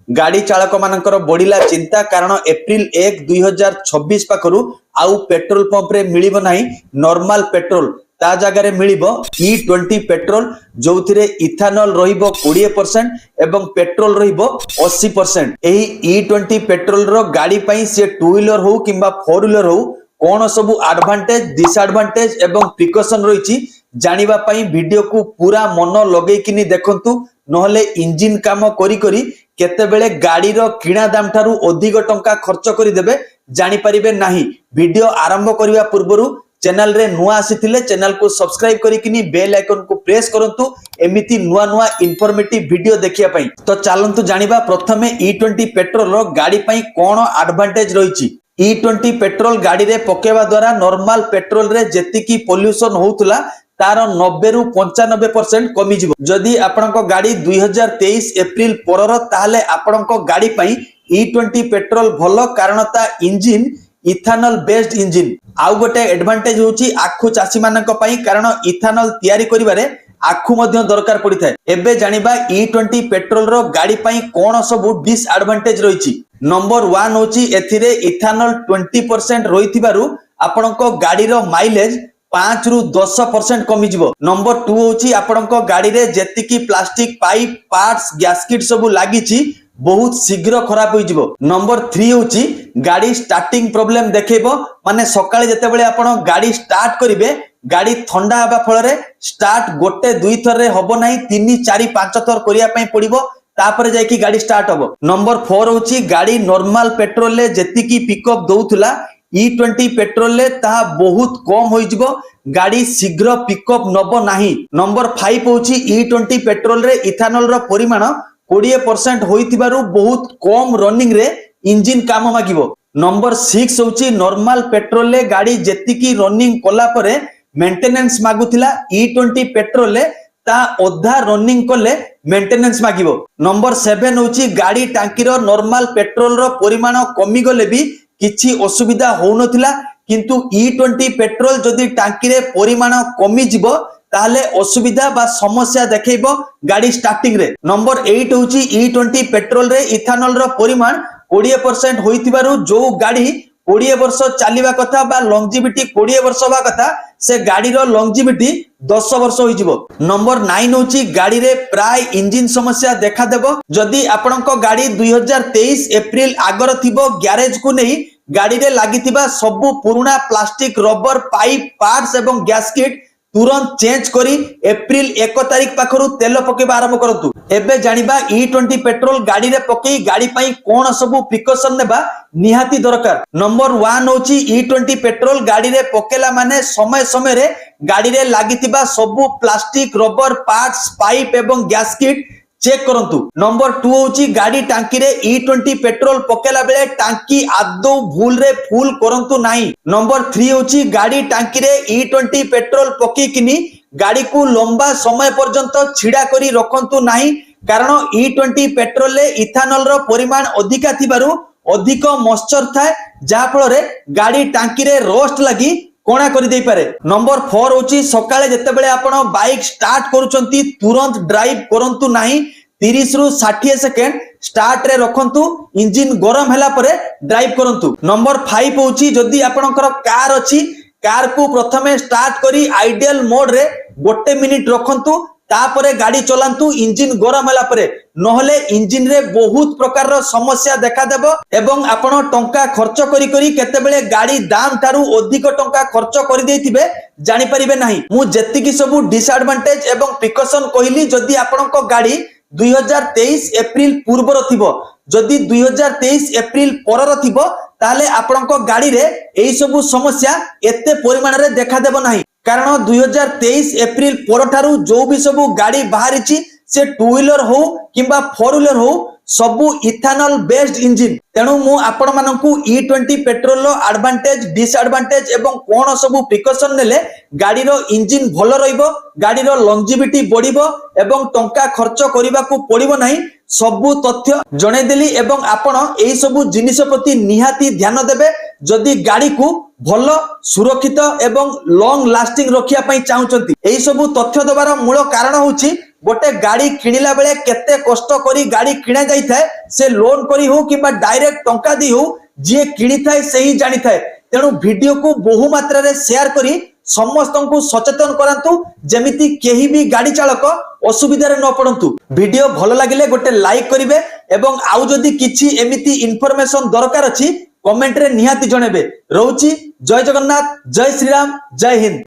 गाड़ी चालक मानकर बढ़िला चिंता कारण एप्रिल 1 2026 पाखरु आउ पेट्रोल पंप रे मिलिबो नाही नॉर्मल पेट्रोल ता जगह मिलिबो E20 पेट्रोल जो इथानल रहिबो 20% एवं पेट्रोल रहिबो 80%। एही E20 पेट्रोल रो गाड़ी पई से टू व्हीलर हो किंबा फोर व्हीलर हो कौन सबु एडवांटेज डिसएडवांटेज एवं प्रिकॉशन रही जानिबा पई वीडियो को पूरा मन लगे किनी देखंतु नहले इंजिन काम करी करी केतेबेले गाड़ी रो किणा दाम ठारू अधिक टंका खर्च करि देबे जानि परिबे नाही। वीडियो आरंभ करिवा पूर्वरु चैनल रे नुआ आसीथिले चैनल को सब्सक्राइब करी किनी बेल आइकन को प्रेस करंतु एमिति नुआ नुआ इन्फॉर्मेटिव वीडियो देखिया पई। तो चालंतु जानिबा प्रथमे E20 पेट्रोल रो गाड़ी पई कोन एडवांटेज रहिछि। E20 पेट्रोल गाड़ी रे पकेवा द्वारा नॉर्मल पेट्रोल रे जेतिकी पोल्यूशन होउतला तार 90 रु 95% कमी जिवो। जदि आपनको गाड़ी 2023 एप्रिल परर ताले आपनको गाड़ी पई E20 पेट्रोल भलो कारण ता इंजिन इथानल बेस्ड इंजिन। आउ गोटे एडवांटेज होची आखु चासी मानक पई कारण इथानल तयारी करिवारे आखु मध्य दरकार पड़ी थाए। एबे जानिबा E20 पेट्रोल रो गाड़ी पई कोन सब डिसएडवांटेज रहिछि। नंबर 1 होची एथिरे इथानल 20% रहिथिबारु आपनको गाड़ी रो माइलेज 5 रु 10% कमी जिवो। नंबर 2 होची आपनको गाड़ी रे जेतिकी प्लास्टिक पाइप पार्ट्स गैस्केट सब लागिची बहुत शीघ्र खराब होई जिवो। नंबर 3 होची गाड़ी स्टार्टिंग प्रॉब्लम देखेबो माने सकाळे जेतेबेले आपण गाड़ी स्टार्ट करिवे गाड़ी ठंडा हबा फल रे स्टार्ट गोटे दुई थर रे हबो नाही 3 4 5 थर करिया पई पड़िबो तापर जाय कि गाड़ी स्टार्ट हबो। नंबर 4 होची गाड़ी नॉर्मल पेट्रोल ले जेतिकी पिकअप दउथुला E20 पेट्रोल ले ता बहुत कम होई जिवो गाड़ी शीघ्र पिकअप नबो नाही। नंबर 5 होची E20 पेट्रोल रे इथानल रो परिमाण 20% होइतिबारु बहुत कम रनिंग रे इंजिन काम मागिबो। नंबर 6 होची नॉर्मल पेट्रोल ले गाड़ी जेतिकी रनिंग कोला परे मेंटेनेंस मागुथिला E20 पेट्रोल ले ता ओधा रनिंग कोले मेंटेनेंस मागिबो। नंबर 7 होची गाड़ी टांकी रो नॉर्मल पेट्रोल रो परिमाण कमी गले भी किछि असुविधा होउनथिला किंतु E20 पेट्रोल जदि टांकी रे परिमाण कमी जिवो ताले असुविधा बा समस्या देखैबो गाड़ी स्टार्टिंग रे। नंबर 8 होची E20 पेट्रोल रे इथानल रो परिमाण 20% होइतिबारु जो गाड़ी 20 वर्ष चलिबा कथा बा लॉन्जिविटी 20 वर्ष बा कथा से गाड़ी रो लॉन्जिविटी 10 वर्ष होई जिवो। नंबर 9 होची गाड़ी रे प्राय इंजिन समस्या देखा देबो जदि आपनको गाड़ी 2023 एप्रिल आगर थिबो गैरेज को नहीं गाड़ी रे लागिथिबा सब पुराना प्लास्टिक रबर पाइप पार्ट्स एवं गैस्केट तुरंत चेंज करी एप्रिल 1 तारिख पाखरु तेल पकेबा आरंभ करतु। एबे जानिबा E20 पेट्रोल गाड़ी रे पकेई गाड़ी पई कोन सब प्रिकॉशन नेबा निहाती दरकार। नंबर 1 होची E20 पेट्रोल गाड़ी रे पकेला माने समय समय रे गाड़ी रे लागिथिबा सब प्लास्टिक रबर पार्ट्स पाइप एवं गैस्केट चेक करंतु। नंबर 2 होची गाड़ी टांकी रे E20 पेट्रोल पकेला बेले टांकी आदौ भूल रे फुल करंतु नाही। नंबर 3 होची गाड़ी टांकी रे E20 पेट्रोल पकी किनी गाड़ी को लंबा समय पर्यंत छिड़ा करी रखंतु नाही कारण E20 पेट्रोल ले इथानल रो परिमाण अधिका थिबारु अधिक मॉइस्चर थाए जा फल रे गाड़ी टांकी रे रोस्ट लगी कोणा करि देई पारे। नंबर 4 होची सकाळे जेतेबेले आपण बाइक स्टार्ट करूचंती तुरंत ड्राइव करंतु नाही 30 रु 60 सेकेंड स्टार्ट रे रखंतु इंजिन गरम हैला परे ड्राइव करंतु। नंबर 5 होची जदी आपनकर कार अछि कार को प्रथमे स्टार्ट करी आइडियल मोड रे 1 मिनिट रखंतु तापरे गाड़ी चलांतु इंजिन गरम हैला परे नहले इंजिन रे बहुत प्रकार रो समस्या देखा देबो एवं आपण टंका खर्च करी करी केतेबेले गाड़ी दाम थारू अधिक टंका खर्च करि देथिबे जानि परिबे नाही। मु जेतिकी सब डिसएडवांटेज एवं प्रिकॉशन कहिली जदी आपनको गाड़ी 2023 एप्रिल पूर्वर थिबो जदी 2023 एप्रिल परर थिबो ताले आपनको गाड़ी रे एई सब समस्या एते परिमाण रे देखा देबो नाही कारण 2023 एप्रिल पर ठारू जो भी सब गाड़ी बाहरिची से टू व्हीलर हो किंबा फोर व्हीलर हो सबु इथानल बेस्ड इंजिन। तेणु मु आपण मानकु E20 पेट्रोल रो एडवांटेज डिसएडवांटेज एवं कोन सब प्रिकॉशन नेले गाड़ी रो इंजिन भलो रहिबो गाड़ी रो लॉन्जिविटी बढ़िबो एवं टंका खर्च करिबा को पड़िबो नाही सबु तथ्य जणे देली एवं आपण एई सबु जिनिस प्रति निहाती ध्यान देबे जदि गाड़ी को भलो सुरक्षित एवं लॉन्ग लास्टिंग रखिया पई चाहुचंती। एई सबु तथ्य दबार मूल कारण होची गोटे गाड़ी किणिला बेले केते कष्ट करी गाड़ी किणा जाई थाए से लोन करी हो कि डायरेक्ट टंका दी हो जे किणी थाए से ही जानी थाए तेणु वीडियो को बहु मात्रा रे शेयर करी समस्त को सचेतन करांतु जेमिति केही भी गाड़ी चालक असुविधा रे न पड़ंतु। वीडियो भल लागिले गोटे लाइक करिवे एवं आउ जदी किछि एमिति इन्फॉर्मेशन दरकार अछि कमेंट रे निहाती जणेबे। रहउची जय जगन्नाथ, जय श्रीराम, जय हिंद।